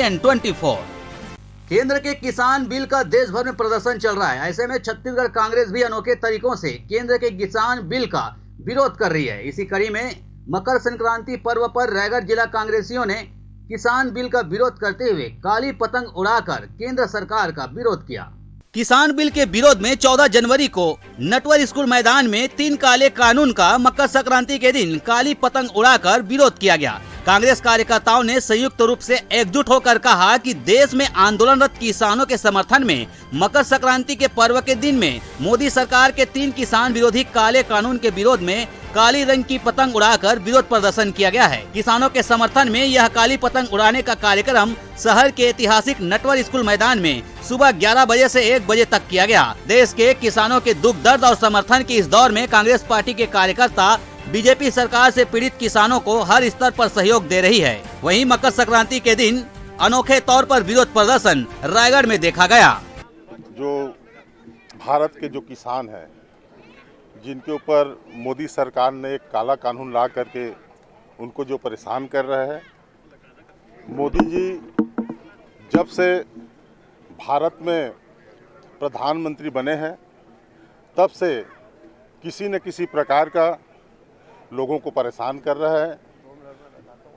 N24। केंद्र के किसान बिल का देश भर में प्रदर्शन चल रहा है। ऐसे में छत्तीसगढ़ कांग्रेस भी अनोखे तरीकों से केंद्र के किसान बिल का विरोध कर रही है। इसी कड़ी में मकर संक्रांति पर्व पर रायगढ़ जिला कांग्रेसियों ने किसान बिल का विरोध करते हुए काली पतंग उड़ाकर केंद्र सरकार का विरोध किया। किसान बिल के विरोध में 14 जनवरी को नटवर स्कूल मैदान में 3 काले कानून का मकर संक्रांति के दिन काली पतंग उड़ाकर विरोध किया गया। कांग्रेस कार्यकर्ताओं ने संयुक्त रूप से एकजुट होकर कहा कि देश में आंदोलनरत किसानों के समर्थन में मकर संक्रांति के पर्व के दिन में मोदी सरकार के 3 किसान विरोधी काले कानून के विरोध में काली रंग की पतंग उड़ाकर विरोध प्रदर्शन किया गया है। किसानों के समर्थन में यह काली पतंग उड़ाने का कार्यक्रम शहर के ऐतिहासिक नटवर स्कूल मैदान में सुबह 11 बजे से 1 बजे तक किया गया। देश के किसानों के दुख दर्द और समर्थन के इस दौर में कांग्रेस पार्टी के कार्यकर्ता बीजेपी सरकार से पीड़ित किसानों को हर स्तर पर सहयोग दे रही है। वहीं मकर संक्रांति के दिन अनोखे तौर पर विरोध प्रदर्शन रायगढ़ में देखा गया। जो भारत के जो किसान हैं, जिनके ऊपर मोदी सरकार ने एक काला कानून ला करके उनको जो परेशान कर रहे हैं, मोदी जी जब से भारत में प्रधानमंत्री बने हैं तब से किसी न किसी प्रकार का लोगों को परेशान कर रहा है।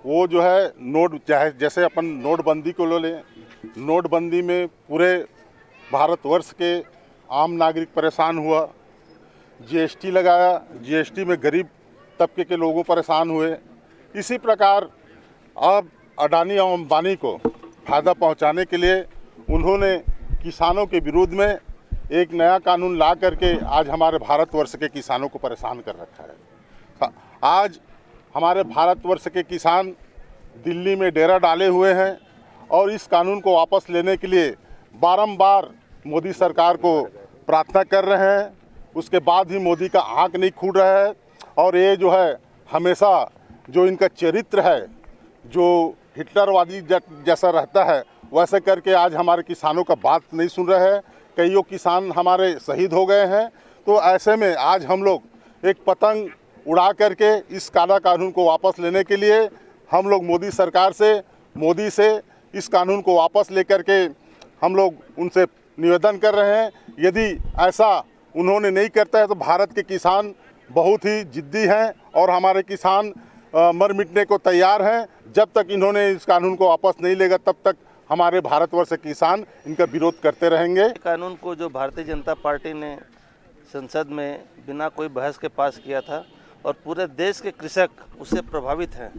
वो जो है नोट, चाहे जैसे अपन नोटबंदी को ले लें, नोटबंदी में पूरे भारतवर्ष के आम नागरिक परेशान हुआ। जीएसटी लगाया, जीएसटी में गरीब तबके के लोगों परेशान हुए। इसी प्रकार अब अडानी और अंबानी को फ़ायदा पहुंचाने के लिए उन्होंने किसानों के विरोध में एक नया कानून ला करके आज हमारे भारतवर्ष के किसानों को परेशान कर रखा है। आज हमारे भारतवर्ष के किसान दिल्ली में डेरा डाले हुए हैं और इस कानून को वापस लेने के लिए बारंबार मोदी सरकार को प्रार्थना कर रहे हैं। उसके बाद भी मोदी का आँख नहीं खुल रहा है और ये जो है हमेशा जो इनका चरित्र है, जो हिटलरवादी जैसा रहता है, वैसे करके आज हमारे किसानों का बात नहीं सुन रहे हैं। कईयों किसान हमारे शहीद हो गए हैं। तो ऐसे में आज हम लोग एक पतंग उड़ा करके इस काला कानून को वापस लेने के लिए हम लोग मोदी से इस कानून को वापस लेकर के हम लोग उनसे निवेदन कर रहे हैं। यदि ऐसा उन्होंने नहीं करता है तो भारत के किसान बहुत ही जिद्दी हैं और हमारे किसान मर मिटने को तैयार हैं। जब तक इन्होंने इस कानून को वापस नहीं लेगा तब तक हमारे भारतवर्ष के किसान इनका विरोध करते रहेंगे। कानून को जो भारतीय जनता पार्टी ने संसद में बिना कोई बहस के पास किया था और पूरे देश के कृषक उससे प्रभावित हैं,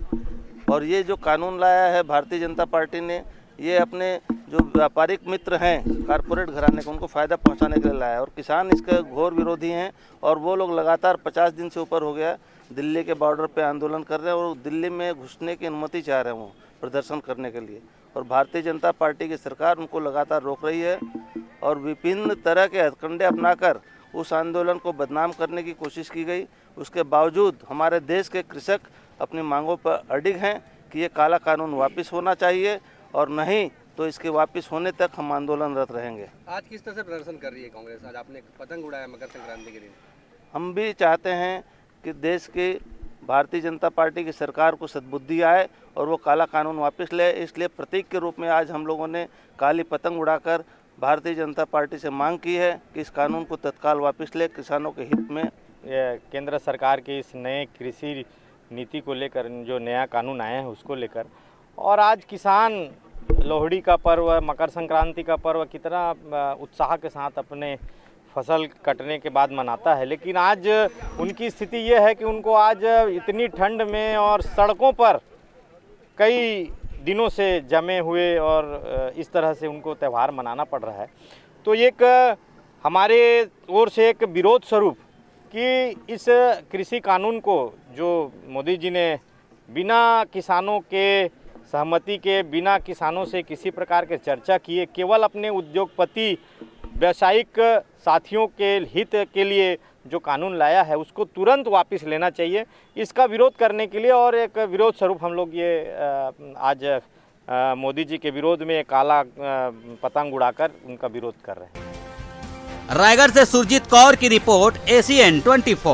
और ये जो कानून लाया है भारतीय जनता पार्टी ने, ये अपने जो व्यापारिक मित्र हैं कारपोरेट घराने को उनको फ़ायदा पहुंचाने के लिए लाया है। और किसान इसके घोर विरोधी हैं और वो लोग लगातार 50 दिन से ऊपर हो गया दिल्ली के बॉर्डर पे आंदोलन कर रहे हैं और दिल्ली में घुसने की अनुमति चाह रहे हैं वो प्रदर्शन करने के लिए। और भारतीय जनता पार्टी की सरकार उनको लगातार रोक रही है और विभिन्न तरह के हथकंडे अपनाकर उस आंदोलन को बदनाम करने की कोशिश की गई। उसके बावजूद हमारे देश के कृषक अपनी मांगों पर अडिग हैं कि ये काला कानून वापस होना चाहिए और नहीं तो इसके वापस होने तक हम आंदोलनरत रहेंगे। आज किस तरह से प्रदर्शन कर रही है कांग्रेस? आज आपने पतंग उड़ाया मकर संक्रांति के दिन। हम भी चाहते हैं कि देश की भारतीय जनता पार्टी की सरकार को सद्बुद्धि आए और वो काला कानून वापस ले। इसलिए प्रतीक के रूप में आज हम लोगों ने काली पतंग उड़ाकर भारतीय जनता पार्टी से मांग की है कि इस कानून को तत्काल वापस ले, किसानों के हित में। केंद्र सरकार की इस नए कृषि नीति को लेकर जो नया कानून आया है उसको लेकर, और आज किसान लोहड़ी का पर्व, मकर संक्रांति का पर्व कितना उत्साह के साथ अपने फसल कटने के बाद मनाता है, लेकिन आज उनकी स्थिति ये है कि उनको आज इतनी ठंड में और सड़कों पर कई दिनों से जमे हुए और इस तरह से उनको त्यौहार मनाना पड़ रहा है। तो एक हमारे ओर से एक विरोध स्वरूप कि इस कृषि कानून को जो मोदी जी ने बिना किसानों के सहमति के, बिना किसानों से किसी प्रकार के चर्चा किए, केवल अपने उद्योगपति व्यावसायिक साथियों के हित के लिए जो कानून लाया है उसको तुरंत वापस लेना चाहिए। इसका विरोध करने के लिए और एक विरोध स्वरूप हम लोग ये आज मोदी जी के विरोध में काला पतंग उड़ाकर उनका विरोध कर रहे हैं। रायगढ़ से सुरजीत कौर की रिपोर्ट, ACN24।